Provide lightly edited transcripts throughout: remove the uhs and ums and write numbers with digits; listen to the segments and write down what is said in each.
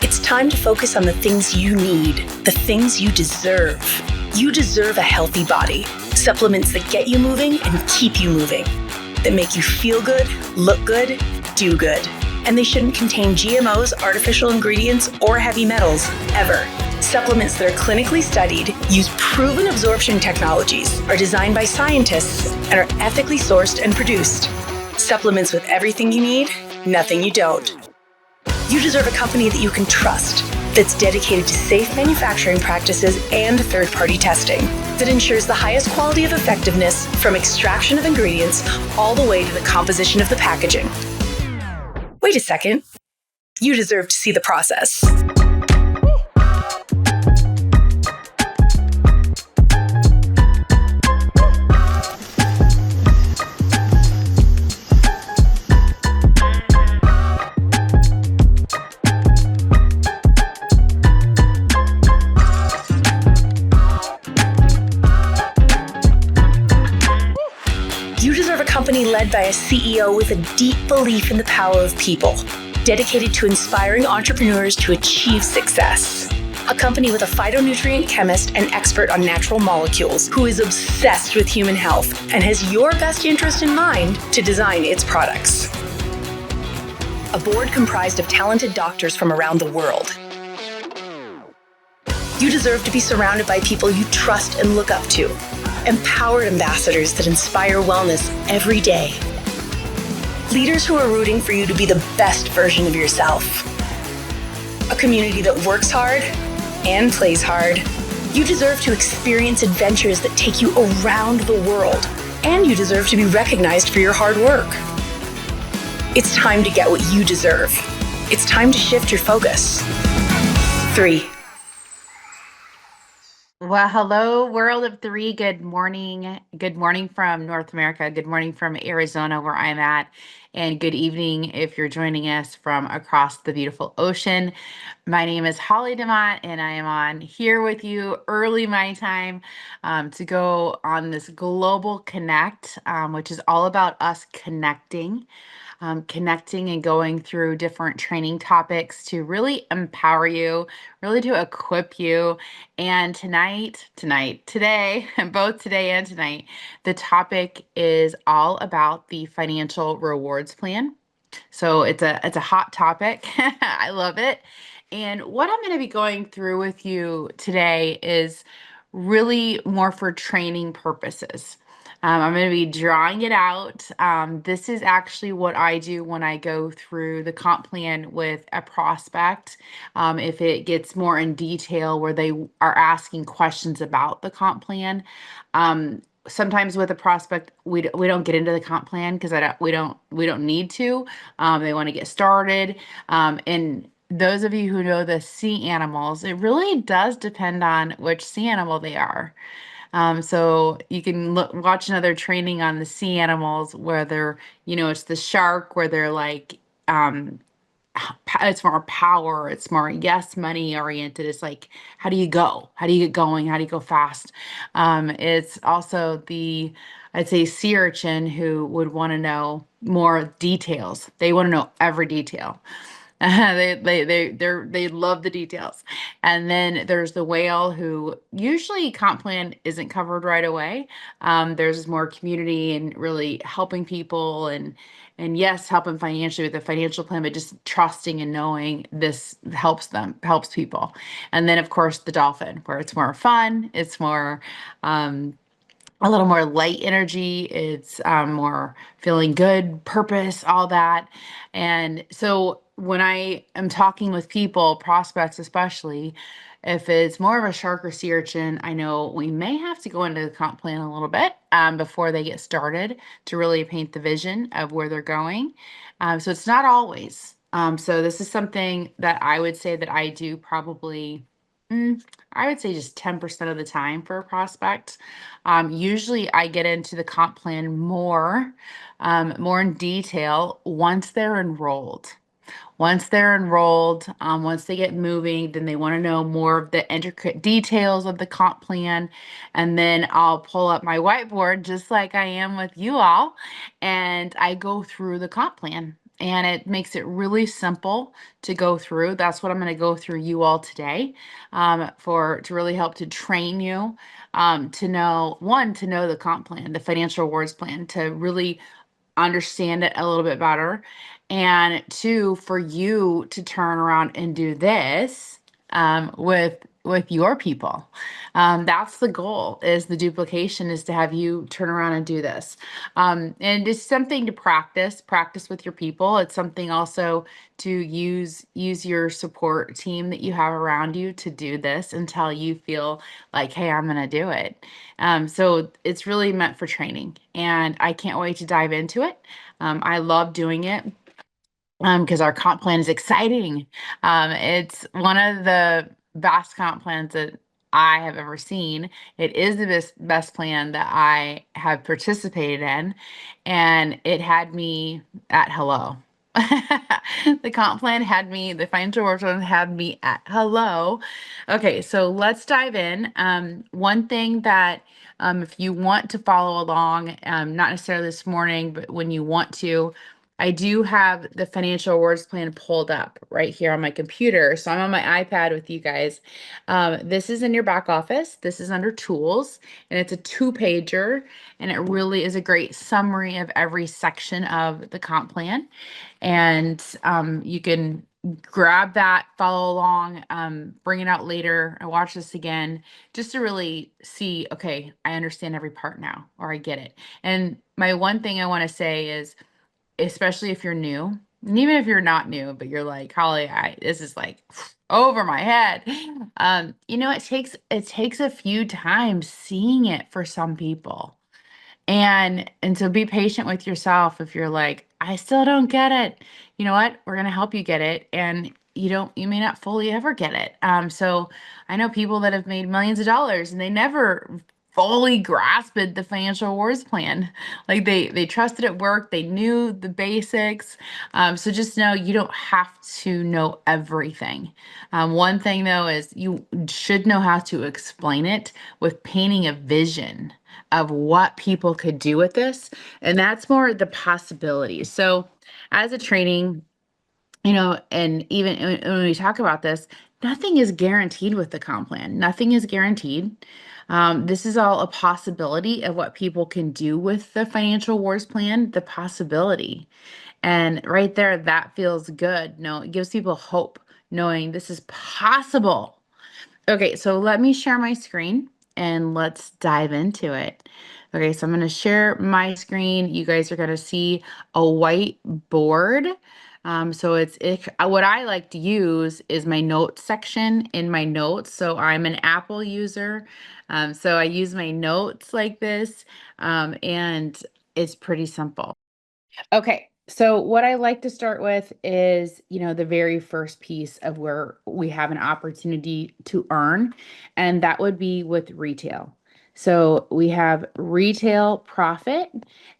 It's time to focus on the things you need, the things you deserve. You deserve a healthy body, supplements that get you moving and keep you moving, that make you feel good, look good, do good. And they shouldn't contain GMOs, artificial ingredients, or heavy metals, ever. Supplements that are clinically studied, use proven absorption technologies, are designed by scientists, and are ethically sourced and produced. Supplements with everything you need, nothing you don't. You deserve a company that you can trust, that's dedicated to safe manufacturing practices and third-party testing, that ensures the highest quality of effectiveness from extraction of ingredients all the way to the composition of the packaging. Wait a second. You deserve to see the process. You deserve a company led by a CEO with a deep belief in the power of people, dedicated to inspiring entrepreneurs to achieve success. A company with a phytonutrient chemist and expert on natural molecules who is obsessed with human health and has your best interest in mind to design its products. A board comprised of talented doctors from around the world. You deserve to be surrounded by people you trust and look up to. Empowered ambassadors that inspire wellness every day. Leaders who are rooting for you to be the best version of yourself. A community that works hard and plays hard. You deserve to experience adventures that take you around the world, and you deserve to be recognized for your hard work. It's time to get what you deserve. It's time to shift your focus. 3. Well, hello, world of three. Good morning. Good morning from North America. Good morning from Arizona, where I'm at. And good evening if you're joining us from across the beautiful ocean. My name is Holly Demott, and I am on here with you early my time to go on this global connect, which is all about us connecting and going through different training topics to really empower you, really to equip you. And today, both today and tonight, the topic is all about the financial rewards plan. So it's a hot topic. I love it. And what I'm going to be going through with you today is really more for training purposes. I'm going to be drawing it out. This is actually what I do when I go through the comp plan with a prospect. If it gets more in detail where they are asking questions about the comp plan. Sometimes with a prospect, we don't get into the comp plan because we don't need to. They want to get started. And those of you who know the sea animals, it really does depend on which sea animal they are. So you can watch another training on the sea animals where it's the shark where they're like, it's more power, it's more yes, money oriented. It's like, how do you go? How do you get going? How do you go fast? It's also I'd say sea urchin who would want to know more details. They want to know every detail. They love the details. And then there's the whale who usually comp plan isn't covered right away. There's more community and really helping people and yes, helping financially with the financial plan, but just trusting and knowing this helps people. And then of course the dolphin, where it's more fun, it's more a little more light energy. It's more feeling good, purpose, all that. And so when I am talking with people, prospects especially, if it's more of a shark or sea urchin, I know we may have to go into the comp plan a little bit before they get started to really paint the vision of where they're going. So it's not always. So this is something that I would say that I do probably, I would say just 10% of the time for a prospect. Usually I get into the comp plan more in detail once they're enrolled. Once they're enrolled, once they get moving, then they want to know more of the intricate details of the comp plan. And then I'll pull up my whiteboard just like I am with you all, and I go through the comp plan. and it makes it really simple to go through. That's what I'm going to go through you all today, to really help to train you, to know, one, to know the comp plan, the financial rewards plan, to really understand it a little bit better, and two, for you to turn around and do this, with your people. That's the goal, is the duplication, is to have you turn around and do this. And it's something to practice with your people. It's something also to use your support team that you have around you to do this until you feel like, hey, I'm going to do it. So it's really meant for training, and I can't wait to dive into it. I love doing it, because our comp plan is exciting. It's one of the best comp plans that I have ever seen. It is the best plan that I have participated in, and it had me at hello. The comp plan had me, the financial work plan had me at hello. Okay, so let's dive in. One thing that, if you want to follow along, not necessarily this morning, but when you want to, I do have the financial rewards plan pulled up right here on my computer. So I'm on my iPad with you guys. This is in your back office. This is under tools, and it's a 2-pager, and it really is a great summary of every section of the comp plan. And you can grab that, follow along, bring it out later, and watch this again, just to really see, okay, I understand every part now, or I get it. And my one thing I want to say is, especially if you're new, and even if you're not new, but you're like, Holly, this is like over my head. It takes a few times seeing it for some people. And so be patient with yourself. If you're like, I still don't get it, you know what? We're gonna help you get it. And you may not fully ever get it. So I know people that have made millions of dollars and they never fully grasped the financial rewards plan. Like they trusted it worked, they knew the basics. So just know you don't have to know everything. One thing though is you should know how to explain it with painting a vision of what people could do with this. And that's more the possibilities. So as a training, and even when we talk about this, nothing is guaranteed with the comp plan. Nothing is guaranteed. This is all a possibility of what people can do with the financial wars plan, the possibility. And right there, that feels good. No, it gives people hope knowing this is possible. Okay, so let me share my screen and let's dive into it. Okay, so I'm going to share my screen. You guys are going to see a white board. So what I like to use is my notes section in my notes. So I'm an Apple user. So I use my notes like this, and it's pretty simple. Okay. So what I like to start with is, the very first piece of where we have an opportunity to earn, and that would be with retail. So we have retail profit,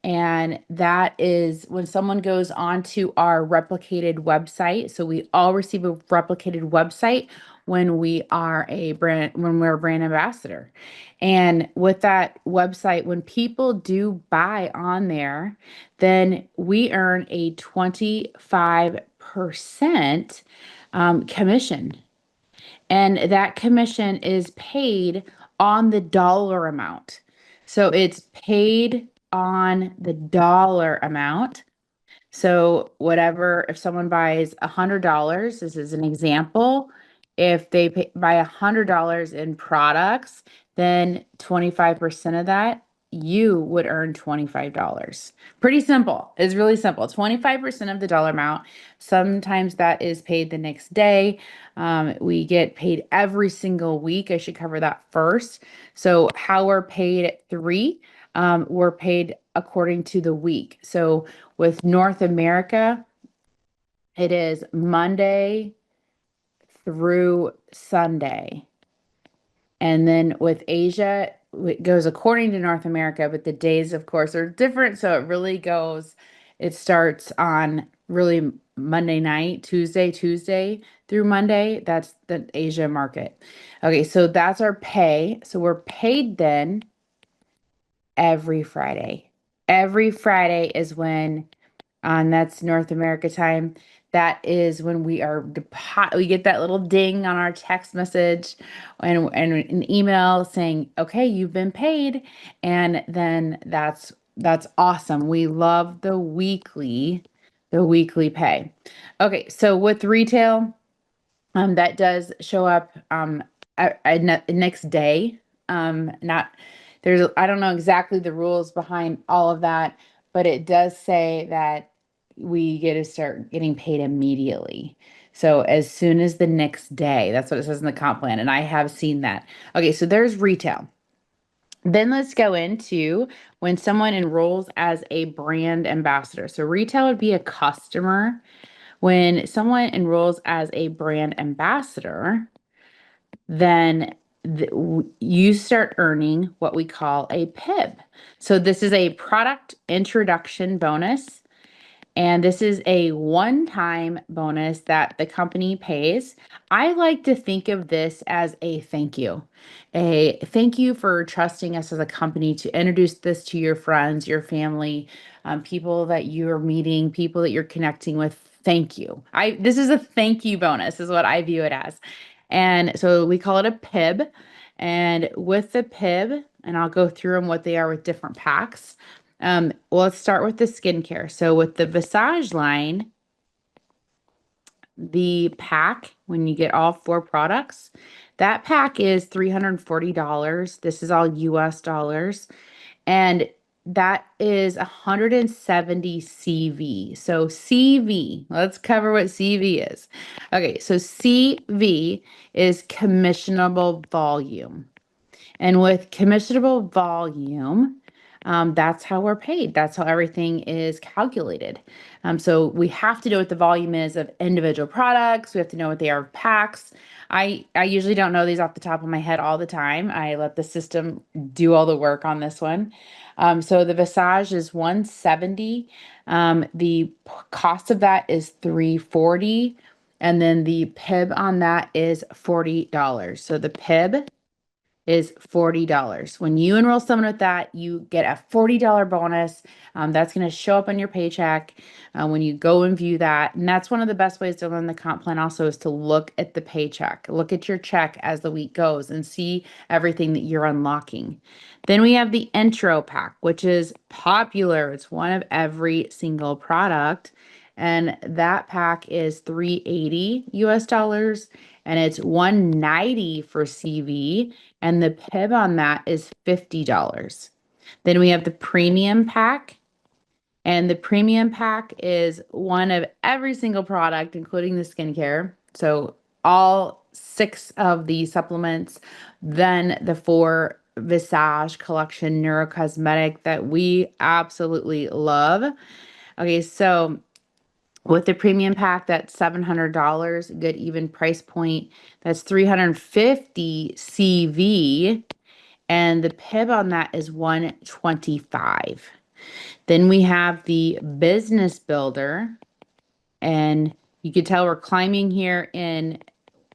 and that is when someone goes onto our replicated website. So we all receive a replicated website when when we're a brand ambassador. And with that website, when people do buy on there, then we earn a 25% commission. And that commission is paid on the dollar amount. So it's paid on the dollar amount. So whatever, if someone buys $100, this is an example, if they buy $100 in products, then 25% of that, you would earn $25. Pretty simple. It's really simple. 25% of the dollar amount. Sometimes that is paid the next day. We get paid every single week. I should cover that first. So how we're paid at 3, we're paid according to the week. So with North America, it is Monday through Sunday. And then with Asia, it goes according to North America, but the days, of course, are different. So it starts on really Monday night, Tuesday through Monday. That's the Asia market. Okay, so that's our pay. So we're paid then every Friday. Every Friday is when and that's North America time. That is when we get that little ding on our text message and an email saying, "Okay, you've been paid." And then that's awesome. We love the weekly pay. Okay, so with retail, that does show up next day. Not there's I don't know exactly the rules behind all of that, but it does say that we get to start getting paid immediately. So as soon as the next day, that's what it says in the comp plan, and I have seen that. Okay, so there's retail. Then let's go into when someone enrolls as a brand ambassador. So retail would be a customer. When someone enrolls as a brand ambassador, then you start earning what we call a PIB. So this is a product introduction bonus. And this is a one-time bonus that the company pays. I like to think of this as a thank you. A thank you for trusting us as a company to introduce this to your friends, your family, people that you're meeting, people that you're connecting with. Thank you. This is a thank you bonus, is what I view it as. And so we call it a PIB. And with the PIB, and I'll go through them what they are with different packs. Well, let's start with the skincare. So with the Visage line, the pack, when you get all four products, that pack is $340. This is all US dollars. And that is 170 CV. So CV, let's cover what CV is. Okay, so CV is commissionable volume. And with commissionable volume, that's how we're paid. That's how everything is calculated. So we have to know what the volume is of individual products. We have to know what they are of packs. I usually don't know these off the top of my head all the time. I let the system do all the work on this one. So the Visage is 170. The cost of that is 340. And then the PIB on that is $40. So the PIB is $40. When you enroll someone with that, you get a $40 bonus. That's going to show up on your paycheck when you go and view that. And that's one of the best ways to learn the comp plan also is to look at the paycheck. Look at your check as the week goes and see everything that you're unlocking. Then we have the intro pack, which is popular. It's one of every single product. And that pack is 380 US dollars and it's 190 for CV and the PIB on that is $50. Then we have the premium pack, and the premium pack is one of every single product, including the skincare. So all six of the supplements, then the four Visage collection neurocosmetic that we absolutely love. Okay, so with the premium pack, that's $700, good even price point. That's 350 CV, and the PIB on that is 125. Then we have the business builder, and you can tell we're climbing here in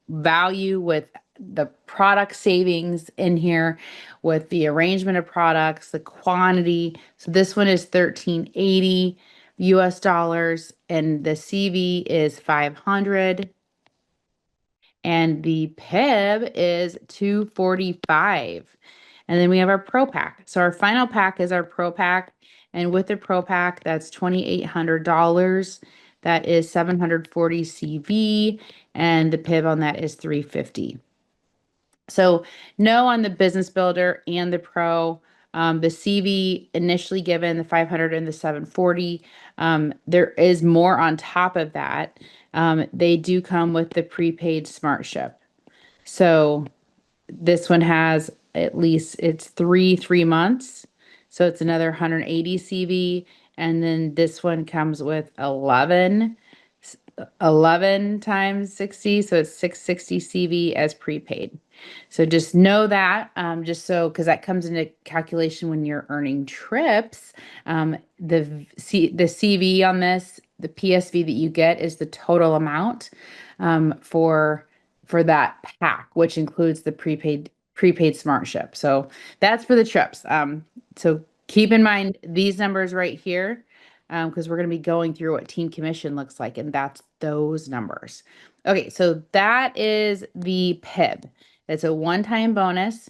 value with the product savings in here, with the arrangement of products, the quantity. So this one is 1380 US dollars, and the CV is 500 and the PIB is 245. And then we have our Pro Pack. So our final pack is our Pro Pack. And with the Pro Pack, that's $2,800. That is 740 CV. And the PIB on that is 350. So no on the business builder and the pro. The CV initially given the 500 and the 740. There is more on top of that. They do come with the prepaid smart ship. So this one has at least it's three months. So it's another 180 CV. And then this one comes with 11 times 60. So it's 660 CV as prepaid. So just know that, just so, because that comes into calculation when you're earning trips. The CV on this, the PSV that you get is the total amount for that pack, which includes the prepaid smart ship. So that's for the trips. So keep in mind these numbers right here. because we're going to be going through what team commission looks like, and that's those numbers. Okay, so that is the PIB. It's a one-time bonus,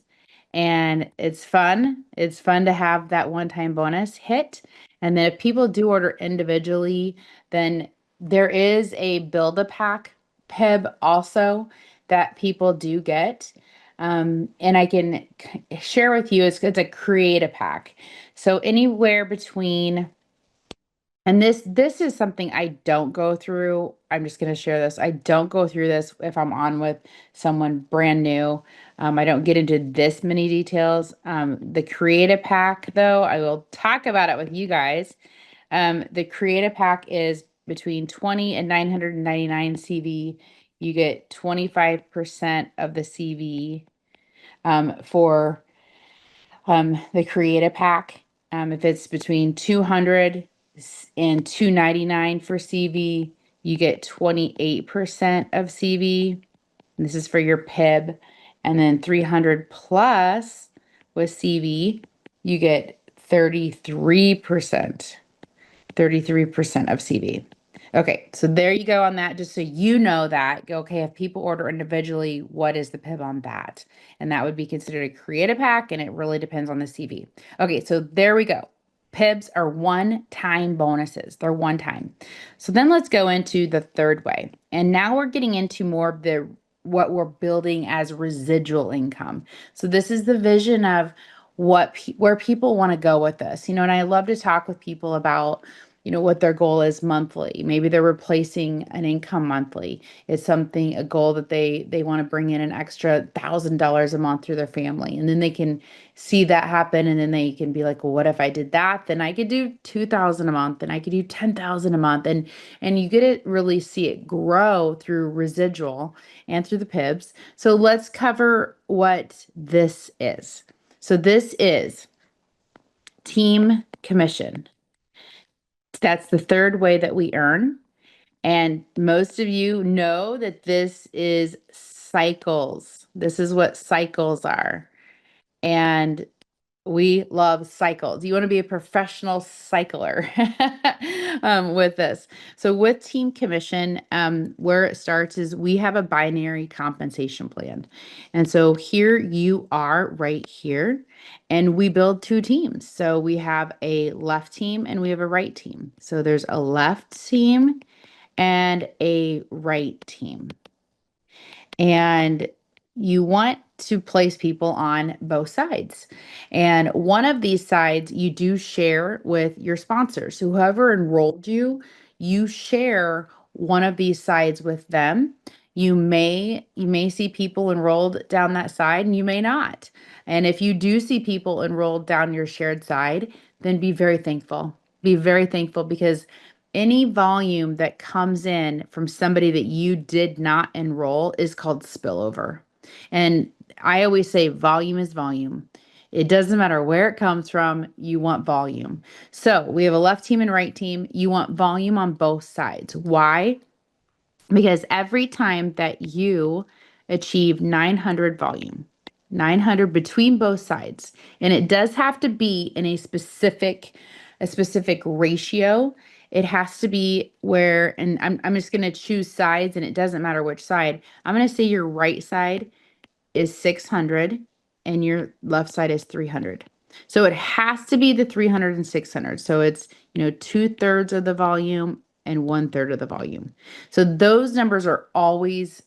and it's fun. It's fun to have that one-time bonus hit. And then if people do order individually, then there is a build-a-pack PIB also that people do get. And I can share with you, it's a create a pack. So anywhere between, and this is something I don't go through. I'm just going to share this. I don't go through this if I'm on with someone brand new. I don't get into this many details. The creative pack, though, I will talk about it with you guys. The creative pack is between 20 and 999 CV. You get 25% of the CV for the creative pack. If it's between 200 and 299 for CV, you get 28% of CV. This is for your PIB. And then 300 plus with CV, you get 33%. 33% of CV. Okay, so there you go on that, just so you know that. Okay, if people order individually, what is the PIB on that? And that would be considered a creative pack, and it really depends on the CV. Okay, so there we go. PIBs are one-time bonuses. They're one time. So then let's go into the third way. And now we're getting into more of the what we're building as residual income. So this is the vision of where people want to go with this. And I love to talk with people about what their goal is monthly. Maybe they're replacing an income monthly. It's something, a goal that they want to bring in an extra $1,000 a month through their family. And then they can see that happen. And then they can be like, well, what if I did that? Then I could do 2,000 a month, and I could do 10,000 a month. And you get to really see it grow through residual and through the PIBs. So let's cover what this is. So this is team commission. That's the third way that we earn. And most of you know that this is cycles. This is what cycles are. And we love cycles. You want to be a professional cycler with this. So with team commission, where it starts is we have a binary compensation plan. And so here you are right here, and we build two teams. So we have a left team and we have a right team. So there's a left team and a right team. And you want to place people on both sides. And one of these sides you do share with your sponsors. So whoever enrolled you, you share one of these sides with them. You may see people enrolled down that side, and you may not. And if you do see people enrolled down your shared side, then be very thankful. Be very thankful, because any volume that comes in from somebody that you did not enroll is called spillover. And I always say volume is volume. It doesn't matter where it comes from, you want volume. So we have a left team and right team. You want volume on both sides. Why? Because every time that you achieve 900 volume, 900 between both sides, and it does have to be in a specific ratio. It has to be where, and I'm just going to choose sides, and it doesn't matter which side. I'm going to say your right side is 600 and your left side is 300. So it has to be the 300 and 600. So it's, 2/3 of the volume and 1/3 of the volume. So those numbers are always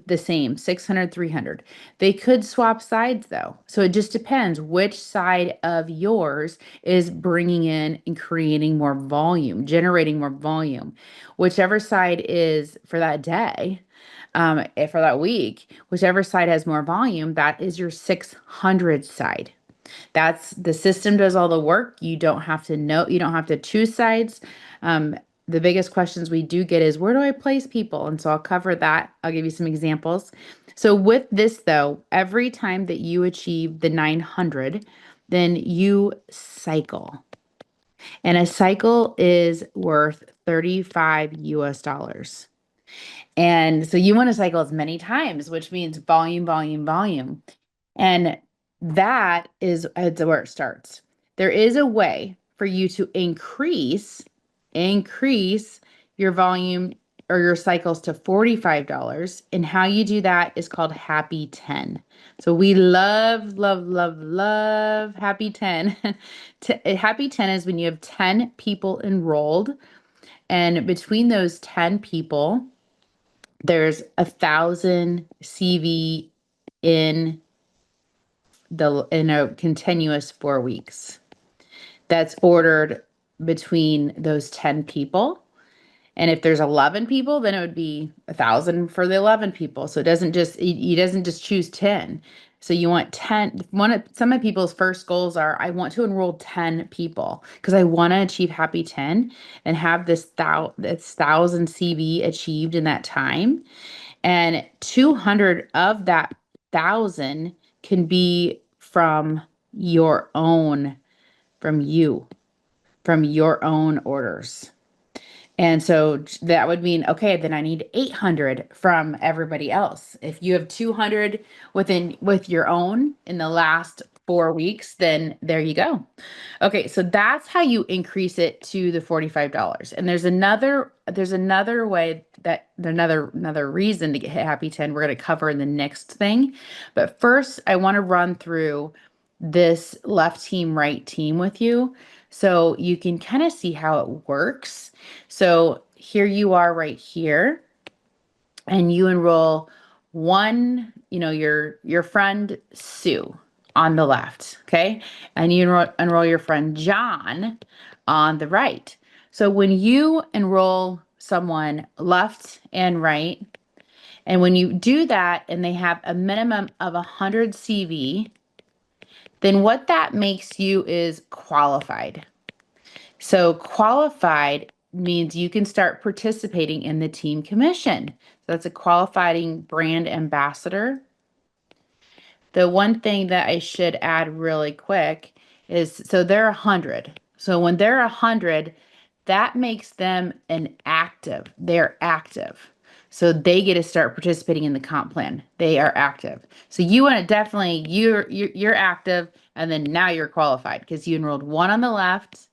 the same, 600, 300. They could swap sides though. So it just depends which side of yours is bringing in and creating more volume, generating more volume. Whichever side is for that day, for that week, whichever side has more volume, that is your 600 side. That's the system does all the work. You don't have to know, you don't have to choose sides. The biggest questions we do get is, where do I place people? And so I'll cover that. I'll give you some examples. So with this though, every time that you achieve the 900, then you cycle. And a cycle is worth 35 US dollars. And so you want to cycle as many times, which means volume, volume, volume. And that is where it starts. There is a way for you to increase increase your volume or your cycles to $45. And how you do that is called Happy 10. So we love, love, love, love Happy 10. Happy 10 is when you have 10 people enrolled. And between those 10 people, there's 1,000 CV in in a continuous 4 weeks. That's ordered between those 10 people. And if there's 11 people, then it would be 1,000 for the 11 people. So it doesn't just, he doesn't just choose 10. So you want 10. Some of people's first goals are, I want to enroll 10 people because I want to achieve Happy 10 and have this 1,000 CV achieved in that time. And 200 of that 1,000 can be from your own, from you, from your own orders. And so that would mean, okay, then I need 800 from everybody else. If you have 200 with your own in the last 4 weeks, then there you go. Okay, so that's how you increase it to the $45. And there's another way that another reason to get Happy 10 we're going to cover in the next thing. But first, I want to run through this left team, right team with you so you can kind of see how it works. So here you are right here, and you enroll one, your friend Sue on the left, okay? And you enroll your friend John on the right. So when you enroll someone left and right, and when you do that and they have a minimum of 100 CV, then what that makes you is qualified. So qualified means you can start participating in the team commission. So that's a qualifying brand ambassador. The one thing that I should add really quick is, so they're 100. So when they're 100, that makes them an active. They're active. So they get to start participating in the comp plan. They are active. So you want to definitely, you're active, and then now you're qualified because you enrolled one on the left,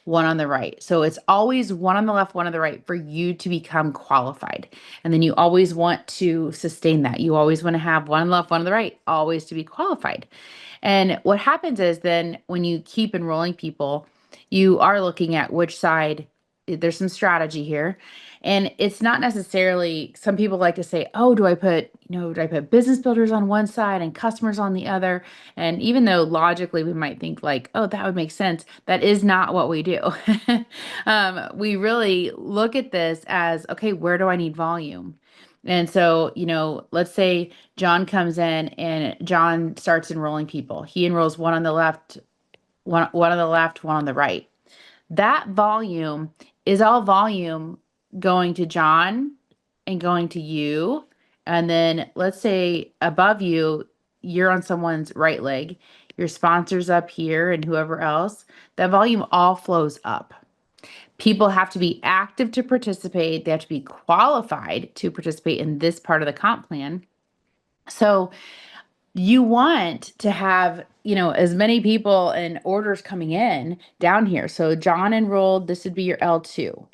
one on the right. So it's always one on the left, one on the right for you to become qualified. And then you always want to sustain that. You always want to have one on the left, one on the right, always to be qualified. And what happens is then when you keep enrolling people, you are looking at which side, there's some strategy here. And it's not necessarily, some people like to say, oh, do I put business builders on one side and customers on the other? And even though logically we might think like, oh, that would make sense, that is not what we do. We really look at this as, okay, where do I need volume? And so, let's say John comes in and John starts enrolling people. He enrolls one on the left, one on the left, one on the right. That volume is all volume going to John and going to you. And then let's say above you, you're on someone's right leg, your sponsor's up here and whoever else, that volume all flows up. People have to be active to participate. They have to be qualified to participate in this part of the comp plan. So you want to have, as many people and orders coming in down here. So John enrolled, this would be your L2.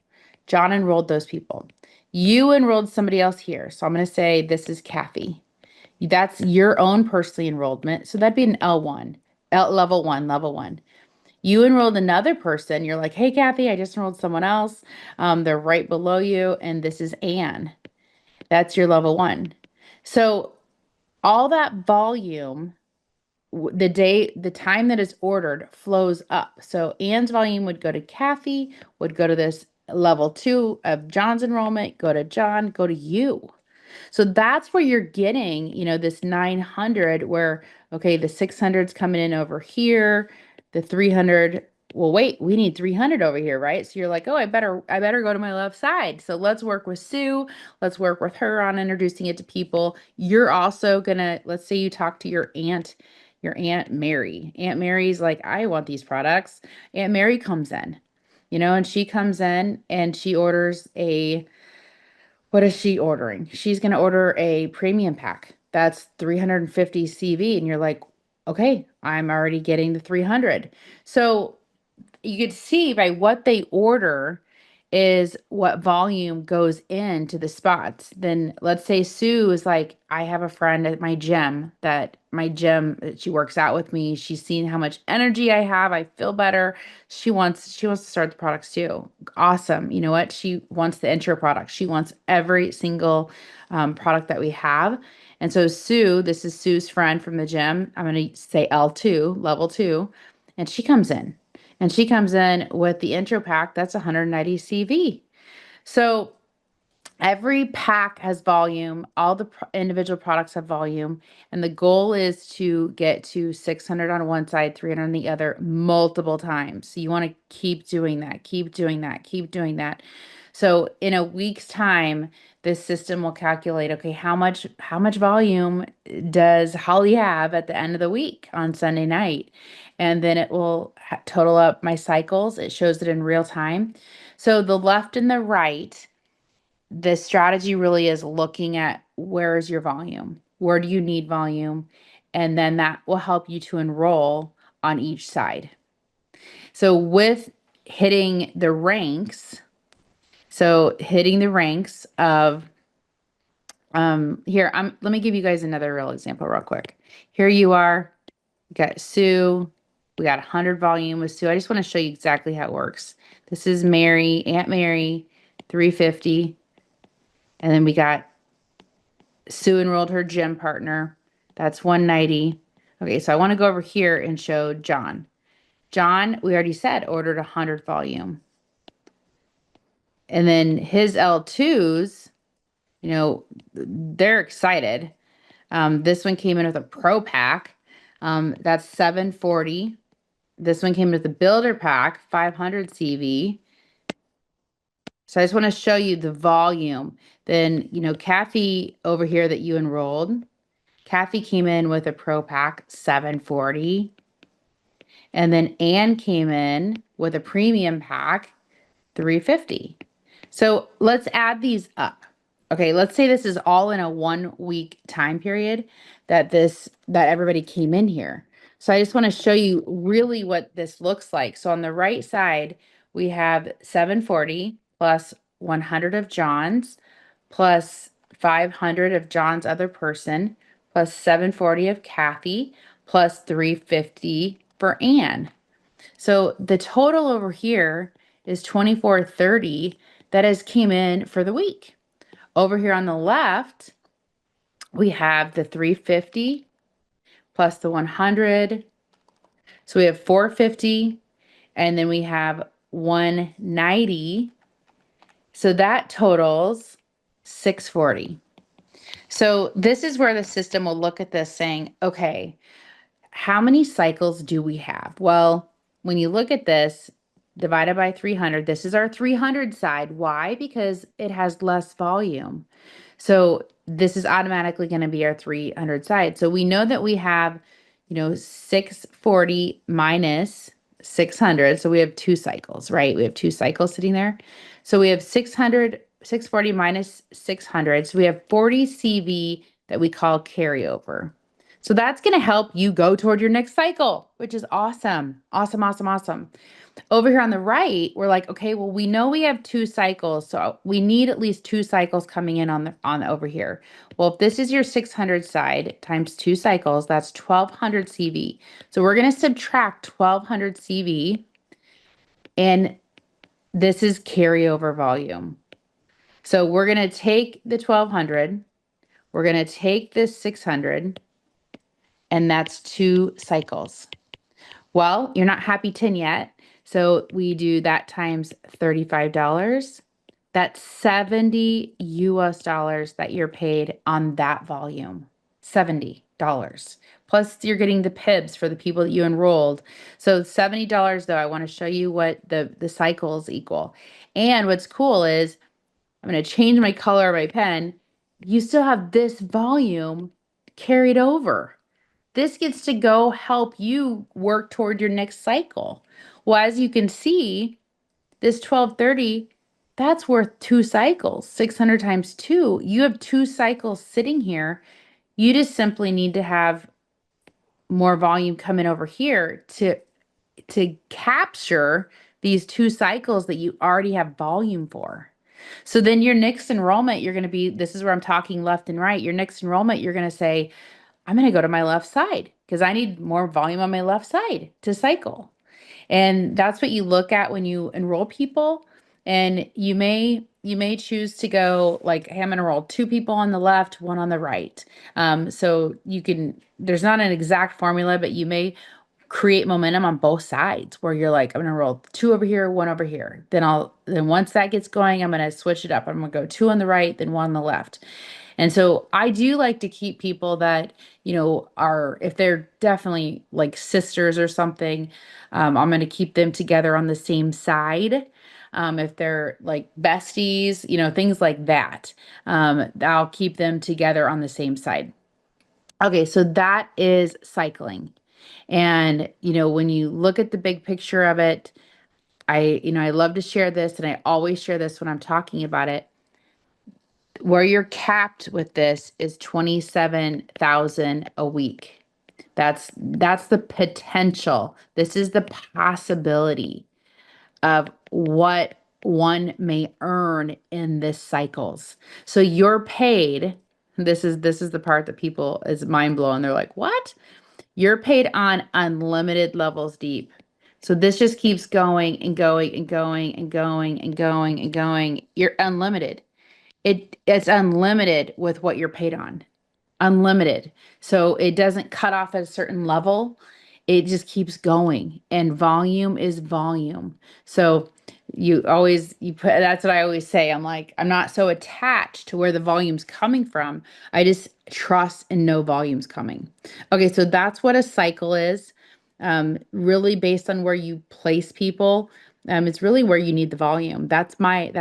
John enrolled those people. You enrolled somebody else here. So I'm going to say this is Kathy. That's your own personally enrollment. So that'd be an L1, level one. You enrolled another person. You're like, hey, Kathy, I just enrolled someone else. They're right below you. And this is Anne. That's your level 1. So all that volume, the time that is ordered flows up. So Anne's volume would go to Kathy, would go to this level 2 of John's enrollment, go to John, go to you. So that's where you're getting, this 900 where, okay, the 600's coming in over here, the 300, well, wait, we need 300 over here, right? So you're like, oh, I better go to my left side. So let's work with Sue. Let's work with her on introducing it to people. You're also gonna, let's say you talk to your Aunt Mary. Aunt Mary's like, I want these products. Aunt Mary comes in, and she comes in and she orders what is she ordering? She's going to order a premium pack. That's 350 CV. And you're like, okay, I'm already getting the 300. So you could see by what they order is what volume goes into the spots. Then let's say Sue is like, I have a friend at my gym that she works out with me. She's seen how much energy I have. I feel better. She wants to start the products too. Awesome. You know what? She wants the intro product. She wants every single product that we have. And so Sue, this is Sue's friend from the gym. I'm going to say L2, level 2, and she comes in. And she comes in with the intro pack that's 190 CV. So every pack has volume, all the individual products have volume, and the goal is to get to 600 on one side, 300 on the other multiple times. So you want to keep doing that, keep doing that, keep doing that. So in a week's time, this system will calculate, okay, how much volume does Holly have at the end of the week on Sunday night? And then it will total up my cycles. It shows it in real time. So the left and the right, the strategy really is looking at where is your volume? Where do you need volume? And then that will help you to enroll on each side. So with hitting the ranks, hitting the ranks of here, let me give you guys another real example real quick. Here you are, you got Sue, we got 100 volume with Sue. I just want to show you exactly how it works. This is Mary, Aunt Mary, 350. And then we got Sue enrolled her gym partner. That's 190. Okay, so I want to go over here and show John. John, we already said, ordered 100 volume. And then his L2s, they're excited. This one came in with a pro pack. That's 740. This one came with the builder pack, 500 CV. So I just want to show you the volume. Then, Kathy over here that you enrolled, Kathy came in with a pro pack, 740. And then Anne came in with a premium pack, 350. So let's add these up. Okay, let's say this is all in a 1 week time period that everybody came in here. So I just want to show you really what this looks like. So on the right side, we have 740 plus 100 of John's plus 500 of John's other person plus 740 of Kathy plus 350 for Anne. So the total over here is 2430 that has came in for the week. Over here on the left, we have the 350 plus the 100. So we have 450, and then we have 190. So that totals 640. So this is where the system will look at this saying, okay, how many cycles do we have? Well, when you look at this, divided by 300, this is our 300 side. Why? Because it has less volume. So this is automatically going to be our 300 side. So we know that we have, 640 minus 600. So we have 2 cycles, right? We have 2 cycles sitting there. So we have 640 minus 600. So we have 40 CV that we call carryover. So that's going to help you go toward your next cycle, which is awesome. Awesome, awesome, awesome. Over here on the right, we're like, okay, well, we know we have 2 cycles, so we need at least 2 cycles coming in on over here. Well, if this is your 600 side times 2 cycles, that's 1200 CV. So we're going to subtract 1200 CV, and this is carryover volume. So we're going to take the 1200, we're going to take this 600, and that's 2 cycles. Well, you're not happy 10 yet. So we do that times $35. That's 70 US dollars that you're paid on that volume. $70. Plus you're getting the PIBs for the people that you enrolled. So $70 though, I want to show you what the cycles equal. And what's cool is I'm going to change my color of my pen. You still have this volume carried over. This gets to go help you work toward your next cycle. Well, as you can see, this 1230, that's worth 2 cycles. 600 times 2. You have 2 cycles sitting here. You just simply need to have more volume coming over here to capture these 2 cycles that you already have volume for. So then your next enrollment, you're going to be, this is where I'm talking left and right. Your next enrollment, you're going to say, I'm going to go to my left side because I need more volume on my left side to cycle. And that's what you look at when you enroll people. And you may choose to go like, hey, I'm going to enroll 2 people on the left, one on the right. So you can, there's not an exact formula, but you may create momentum on both sides where you're like, I'm gonna roll 2 over here, 1 over here. Then once that gets going, I'm gonna switch it up. I'm gonna go 2 on the right, then 1 on the left. And so I do like to keep people that, are, if they're definitely like sisters or something, I'm going to keep them together on the same side. If they're like besties, things like that, I'll keep them together on the same side. Okay, so that is cycling. And, when you look at the big picture of it, I love to share this and I always share this when I'm talking about it. Where you're capped with this is 27,000 a week. That's the potential. This is the possibility of what one may earn in this cycles. So you're paid. This is the part that people is mind blowing. They're like, "What?" You're paid on unlimited levels deep. So this just keeps going and going and going and going and going and going. You're unlimited. It's unlimited with what you're paid on. Unlimited. So it doesn't cut off at a certain level. It just keeps going. And volume is volume. So you put, that's what I always say. I'm like, I'm not so attached to where the volume's coming from. I just trust and know volume's coming. Okay, so that's what a cycle is. Really based on where you place people. It's really where you need the volume. That's my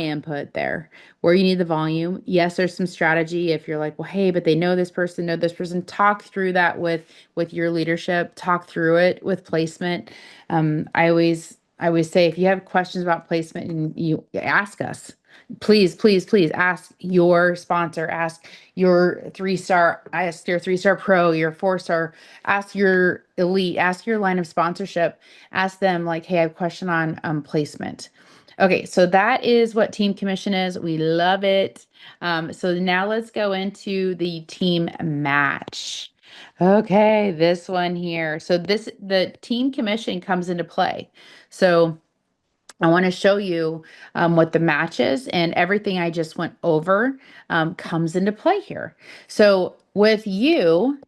input there. Where you need the volume. Yes, there's some strategy if you're like, well, hey, but they know this person, know this person. Talk through that with your leadership. Talk through it with placement. I always say if you have questions about placement and you ask us, please, please, please ask your sponsor, ask your 3-star, ask your 3-star pro, your 4-star, ask your elite, ask your line of sponsorship, ask them like, hey, I have a question on placement. Okay, so that is what team commission is. We love it. So now let's go into the team match. Okay, this one here. So the team commission comes into play. So I want to show you what the match is, and everything I just went over comes into play here. So with you,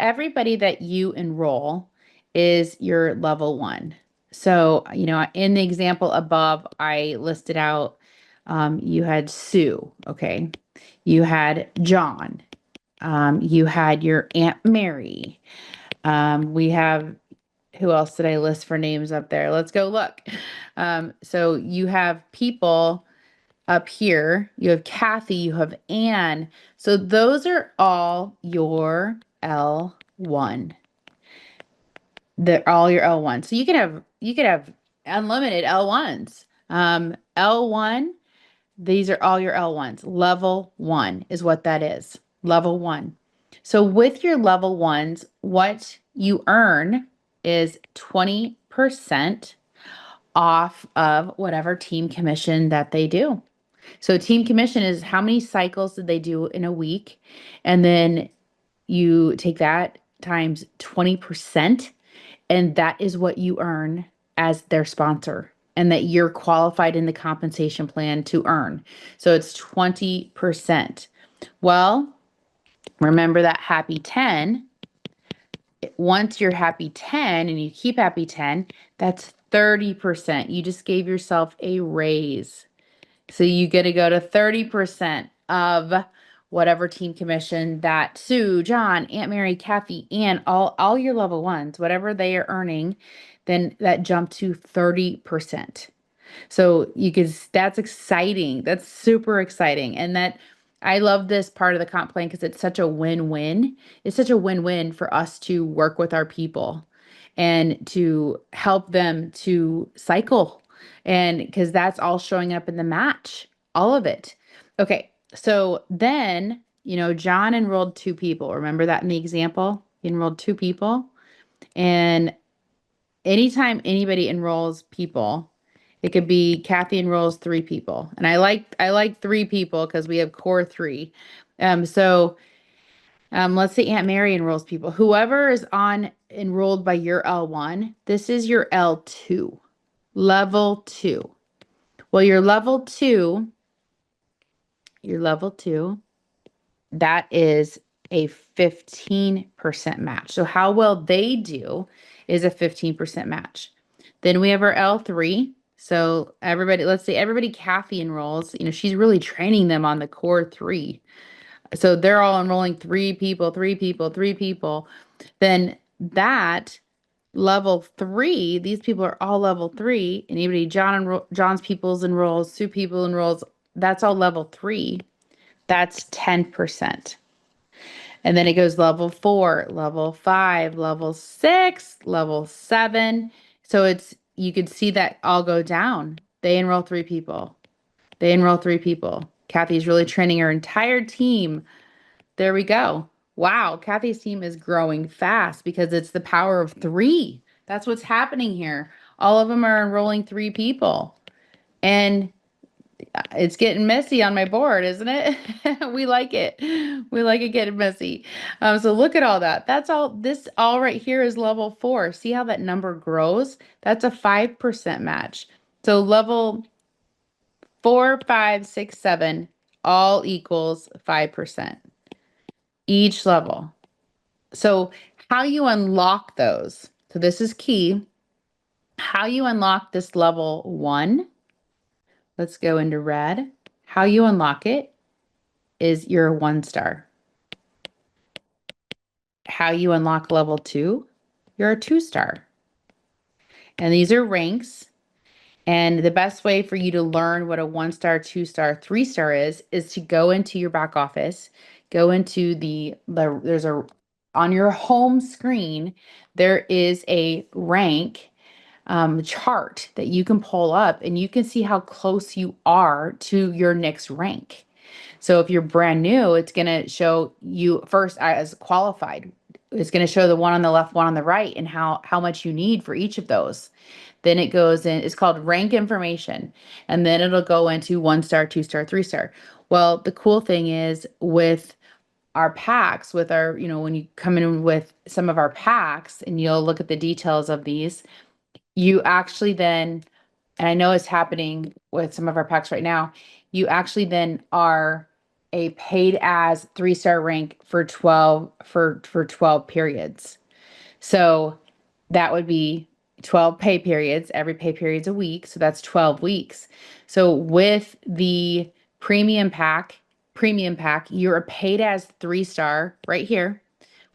everybody that you enroll is your level 1. So, in the example above, I listed out, you had Sue, okay? You had John. You had your Aunt Mary. We have, who else did I list for names up there? Let's go look. So you have people up here. You have Kathy, you have Anne. So those are all your L1. They're all your L1. So you could have unlimited L1s. L1, these are all your L1s. Level 1 is what that is. Level 1. So with your level 1s, what you earn is 20% off of whatever team commission that they do. So team commission is how many cycles did they do in a week? And then you take that times 20%, and that is what you earn as their sponsor and that you're qualified in the compensation plan to earn. So it's 20%. Well, remember that happy 10. Once you're happy 10 and you keep happy 10, that's 30%. You just gave yourself a raise. So you get to go to 30% of whatever team commission that Sue, John, Aunt Mary, Kathy, and all your level 1s, whatever they are earning, then that jumped to 30%. So that's exciting. That's super exciting. And that I love this part of the comp plan because it's such a win-win. It's such a win-win for us to work with our people and to help them to cycle. And because that's all showing up in the match, all of it. Okay. So then, John enrolled 2 people. Remember that in the example? He enrolled 2 people. And anytime anybody enrolls people, It could be Kathy enrolls 3 people. And I like 3 people because we have core 3. So let's say Aunt Mary enrolls people. Whoever is on enrolled by your L1, this is your L2. Level 2. Well, your level 2, that is a 15% match. So how well they do is a 15% match. Then we have our L3. So everybody, let's say everybody Kathy enrolls, she's really training them on the core 3. So they're all enrolling 3 people, 3 people, 3 people. Then that level 3, these people are all level 3. Anybody John's people's enrolls, Sue people enrolls, that's all level 3. That's 10%. And then it goes level 4, level 5, level 6, level 7. So you could see that all go down. They enroll 3 people. They enroll 3 people. Kathy's really training her entire team. There we go. Wow, Kathy's team is growing fast because it's the power of 3. That's what's happening here. All of them are enrolling 3 people. And it's getting messy on my board, isn't it? We like it. We like it getting messy. So look at all that. That's all. This all right here is level 4. See how that number grows? That's a 5% match. So level 4, 5, 6, 7 all equals 5%. Each level. So how you unlock those. So this is key. How you unlock this level 1. Let's go into red. How you unlock it is you're a 1-star. How you unlock level 2, you're a 2-star. And these are ranks. And the best way for you to learn what a 1-star, 2-star, 3-star is to go into your back office, go into there's a, on your home screen, there is a rank chart that you can pull up and you can see how close you are to your next rank. So if you're brand new, it's going to show you first as qualified. It's going to show the one on the left, one on the right, and how much you need for each of those. Then it goes in, it's called rank information. And then it'll go into 1-star, 2-star, 3-star. Well, the cool thing is with our packs, with our, when you come in with some of our packs and you'll look at the details of these, you actually then, and I know it's happening with some of our packs right now, you actually then are a paid as 3-star rank for 12 periods. So that would be 12 pay periods. Every pay period's a week, so that's 12 weeks. So with the premium pack, you're a paid as 3-star right here.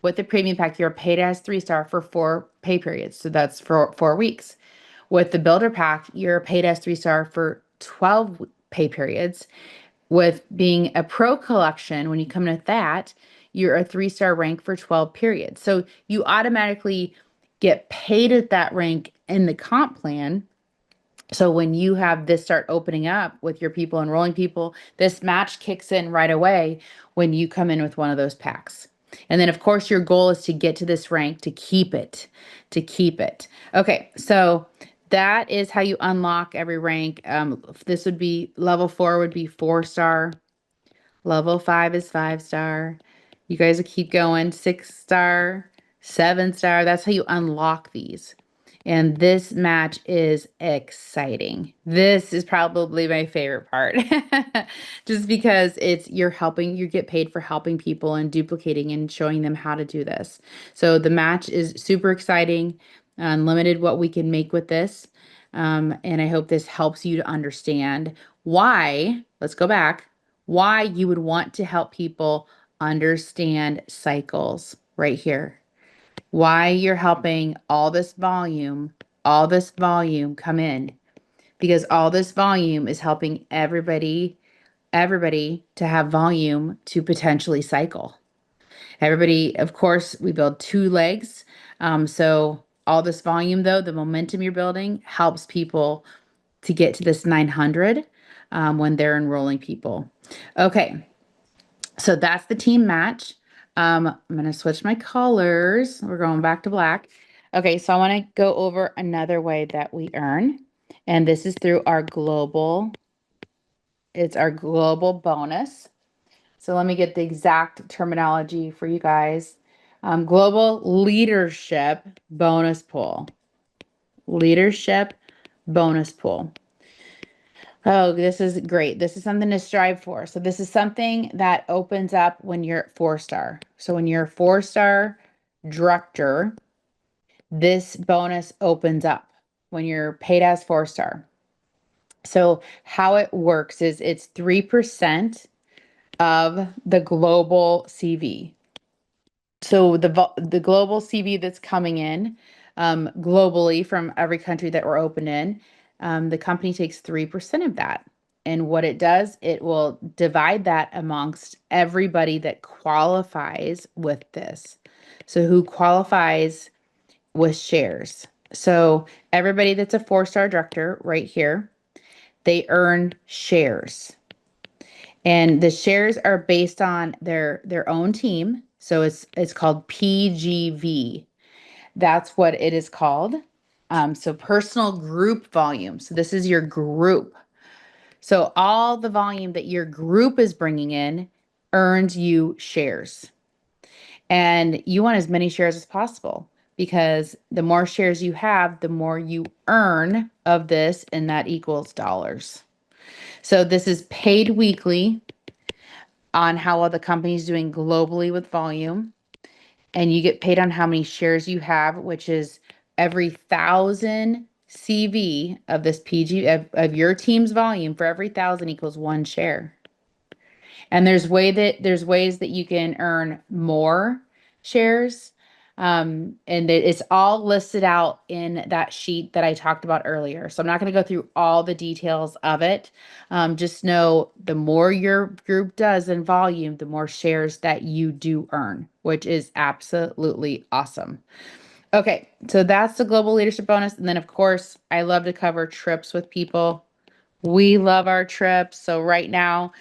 With the premium pack, you're paid as 3-star for 4 pay periods. So that's for 4 weeks. With the builder pack, you're paid as 3-star for 12 pay periods. With being a pro collection, when you come in with that, you're a 3-star rank for 12 periods. So you automatically get paid at that rank in the comp plan. So when you have this start opening up with your people, enrolling people, this match kicks in right away when you come in with one of those packs. And then of course your goal is to get to this rank, to keep it. Okay, so that is how you unlock every rank. This would be level 4 would be 4-star. Level 5 is 5-star. You guys will keep going. 6-star, 7-star. That's how you unlock these. And this match is exciting. This is probably my favorite part. Just because you get paid for helping people and duplicating and showing them how to do this. So the match is super exciting, unlimited what we can make with this. And I hope this helps you to understand why, let's go back, why you would want to help people understand cycles right here. Why you're helping all this volume come in, because all this volume is helping everybody to have volume to potentially cycle. Everybody, of course, we build 2 legs. So all this volume though, the momentum you're building helps people to get to this 900 when they're enrolling people. Okay, so that's the team match. I'm going to switch my colors. We're going back to black. Okay, so I want to go over another way that we earn. And this is through our it's our global bonus. So let me get the exact terminology for you guys. Global leadership bonus pool. Leadership bonus pool. Oh, this is great. This is something to strive for. So this is something that opens up when you're 4-star. So when you're a 4-star director, this bonus opens up when you're paid as 4-star. So how it works is it's 3% of the global CV. So the global CV that's coming in globally from every country that we're open in, the company takes 3% of that. And what it does, it will divide that amongst everybody that qualifies with this. So who qualifies with shares? So everybody that's a 4-star director right here, they earn shares. And the shares are based on their own team. So it's called PGV. That's what it is called. So personal group volume. So this is your group. So all the volume that your group is bringing in earns you shares. And you want as many shares as possible because the more shares you have, the more you earn of this, and that equals dollars. So this is paid weekly on how well the company is doing globally with volume. And you get paid on how many shares you have, which is every 1,000 CV of this PG of your team's volume. For every 1,000 equals 1 share. And there's ways that you can earn more shares. And it's all listed out in that sheet that I talked about earlier. So I'm not going to go through all the details of it. Just know the more your group does in volume, the more shares that you do earn, which is absolutely awesome. Okay, so that's the global leadership bonus. And then, of course, I love to cover trips with people. We love our trips. So right now,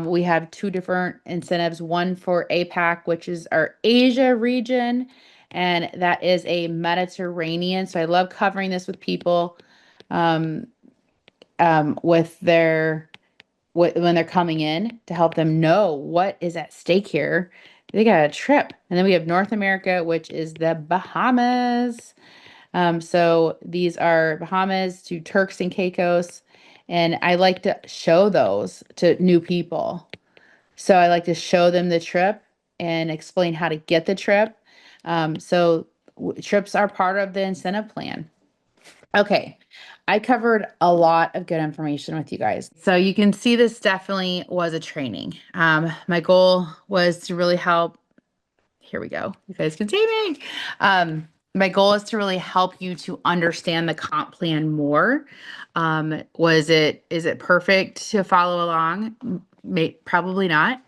we have 2 different incentives, one for APAC, which is our Asia region, and that is a Mediterranean. So I love covering this with people um, with when they're coming in to help them know what is at stake here. They got a trip. And then we have North America, which is the Bahamas. So these are Bahamas to Turks and Caicos. And I like to show those to new people. So I like to show them the trip and explain how to get the trip. Trips are part of the incentive plan. Okay, I covered a lot of good information with you guys. So you can see this definitely was a training. My goal was to really help. Here we go. You guys can see me. My goal is to really help you to understand the comp plan more. Is it perfect to follow along? Probably not.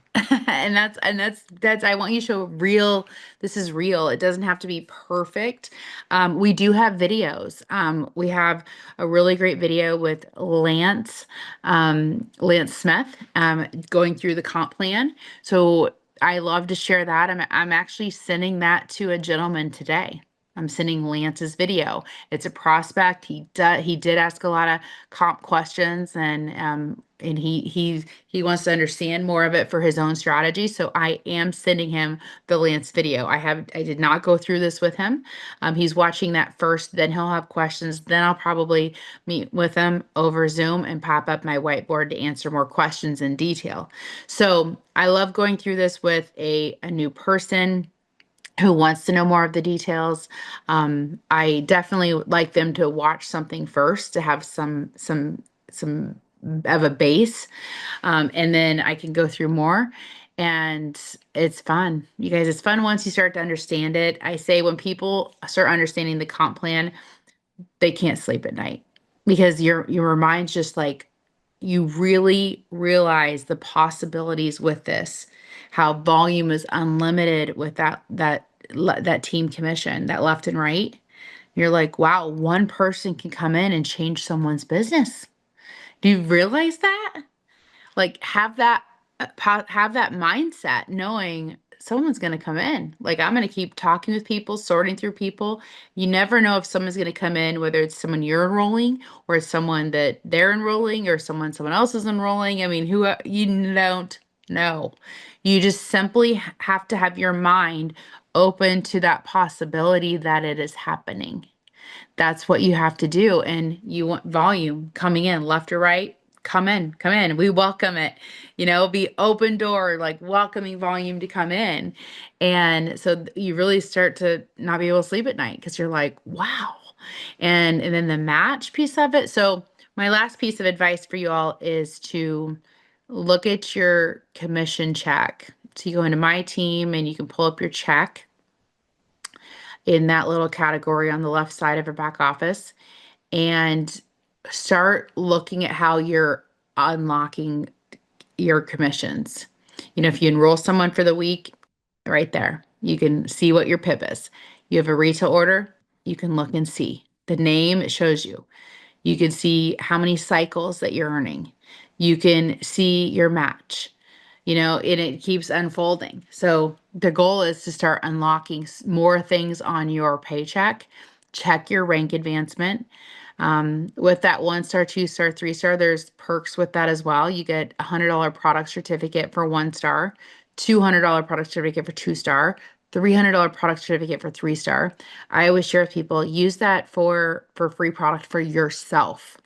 And that's I want you to show real, this is real. It doesn't have to be perfect. We do have videos. We have a really great video with Lance Smith, going through the comp plan. So I love to share that. I'm actually sending that to a gentleman today. I'm sending Lance's video. It's a prospect. He did ask a lot of comp questions, and he wants to understand more of it for his own strategy. So I am sending him the Lance video. I did not go through this with him. He's watching that first, then he'll have questions. Then I'll probably meet with him over Zoom and pop up my whiteboard to answer more questions in detail. So I love going through this with a new person who wants to know more of the details. I definitely would like them to watch something first to have some of a base, and then I can go through more. And it's fun, you guys. It's fun once you start to understand it. I say when people start understanding the comp plan, they can't sleep at night because your mind's just like, you really realize the possibilities with this, how volume is unlimited with that team commission, that left and right. You're like, wow, one person can come in and change someone's business. Do you realize that? Like, have that mindset, knowing someone's going to come in. Like, I'm going to keep talking with people, sorting through people. You never know if someone's going to come in, whether it's someone you're enrolling or it's someone that they're enrolling or someone else is enrolling. I mean, who you don't know. You just simply have to have your mind open to that possibility that it is happening. That's what you have to do. And you want volume coming in left or right. Come in, come in. We welcome it. Be open door, like welcoming volume to come in. And so you really start to not be able to sleep at night because you're like, wow. And then the match piece of it. So my last piece of advice for you all is to look at your commission check. So you go into my team and you can pull up your check in that little category on the left side of your back office and start looking at how you're unlocking your commissions. If you enroll someone for the week, right there, you can see what your PIP is. You have a retail order, you can look and see. The name, it shows you. You can see how many cycles that you're earning. You can see your match, and it keeps unfolding. So the goal is to start unlocking more things on your paycheck. Check your rank advancement. With that 1 star, 2 star, 3 star, there's perks with that as well. You get a $100 product certificate for 1 star, $200 product certificate for 2 star, $300 product certificate for 3 star. I always share with people, use that for free product for yourself.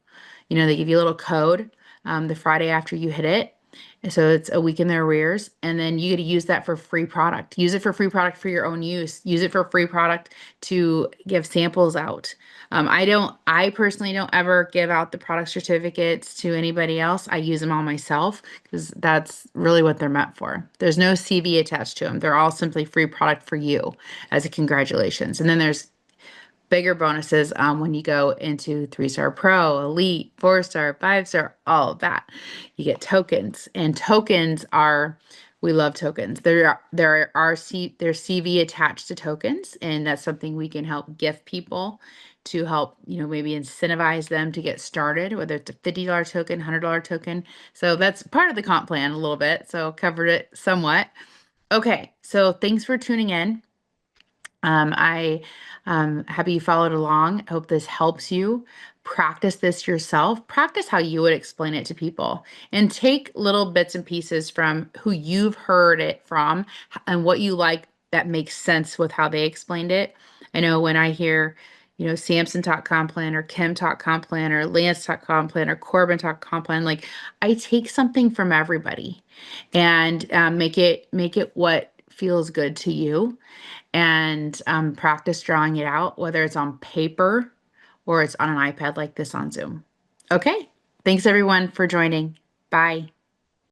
They give you a little code the Friday after you hit it. And so it's a week in their arrears. And then you get to use that for free product. Use it for free product for your own use. Use it for free product to give samples out. I personally don't ever give out the product certificates to anybody else. I use them all myself because that's really what they're meant for. There's no CV attached to them. They're all simply free product for you as a congratulations. And then there's bigger bonuses when you go into 3 star pro, elite, 4 star, 5 star, all of that. You get tokens, and tokens are, we love tokens. There's CV attached to tokens, and that's something we can help gift people to help, maybe incentivize them to get started, whether it's a $50 token, $100 token. So that's part of the comp plan a little bit. So covered it somewhat. Okay, so thanks for tuning in. I happy you followed along. I hope this helps you. Practice this yourself. Practice how you would explain it to people and take little bits and pieces from who you've heard it from and what you like that makes sense with how they explained it. I know when I hear, Samson talk comp plan or Kim talk comp plan or Lance talk comp plan or Corbin talk comp plan, like I take something from everybody and make it what feels good to you and practice drawing it out, whether it's on paper or it's on an iPad like this on Zoom. Okay. Thanks everyone for joining. Bye.